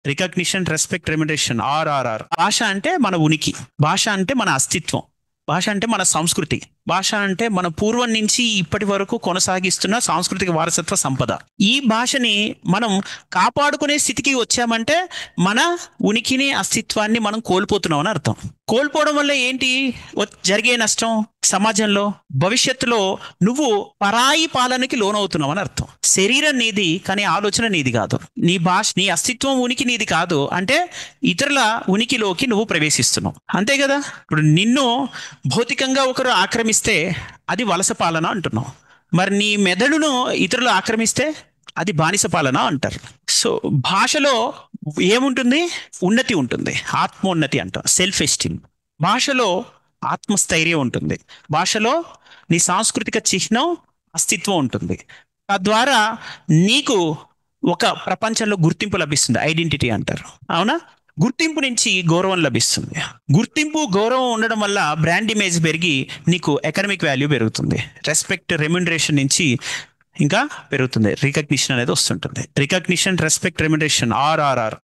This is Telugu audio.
Recognition, respect, remuneration, RRR. భాష అంటే మన ఉనికి, భాష అంటే మన అస్తిత్వం, భాష అంటే మన సంస్కృతి, భాష అంటే మన పూర్వం నుంచి ఇప్పటి వరకు కొనసాగిస్తున్న సాంస్కృతిక వారసత్వ సంపద. ఈ భాషని మనం కాపాడుకునే స్థితికి వచ్చామంటే మన ఉనికిని, అస్తిత్వాన్ని మనం కోల్పోతున్నాం అని అర్థం. కోల్పోవడం వల్ల ఏంటి జరిగే నష్టం? సమాజంలో భవిష్యత్తులో నువ్వు పరాయి పాలనకి లోనవుతున్నావు అని అర్థం. శరీరం నీది, కానీ ఆలోచన నీది కాదు. నీ భాష, నీ అస్తిత్వం, ఉనికి నీది కాదు అంటే ఇతరుల ఉనికిలోకి నువ్వు ప్రవేశిస్తున్నావు, అంతే కదా. ఇప్పుడు నిన్ను భౌతికంగా ఒకరు ఆక్రమిస్తే అది వలస పాలన అంటున్నావు. మరి నీ మెదడును ఇతరులు ఆక్రమిస్తే అది బానిస పాలన అంటారు. సో భాషలో ఏముంటుంది? ఉన్నతి ఉంటుంది, ఆత్మోన్నతి అంటాం, సెల్ఫ్ ఎస్టీమ్. భాషలో ఆత్మస్థైర్యం ఉంటుంది, భాషలో నీ సాంస్కృతిక చిహ్నం, అస్తిత్వం ఉంటుంది. తద్వారా నీకు ఒక ప్రపంచంలో గుర్తింపు లభిస్తుంది, ఐడెంటిటీ అంటారు, అవునా. గుర్తింపు నుంచి గౌరవం లభిస్తుంది. గుర్తింపు, గౌరవం ఉండడం వల్ల బ్రాండ్ ఇమేజ్ పెరిగి నీకు ఎకనామిక్ వాల్యూ పెరుగుతుంది. రెస్పెక్ట్, రెమ్యునరేషన్ నుంచి ఇంకా పెరుగుతుంది, రికగ్నిషన్ అనేది వస్తుంటుంది. Recognition, respect, remuneration, RRR.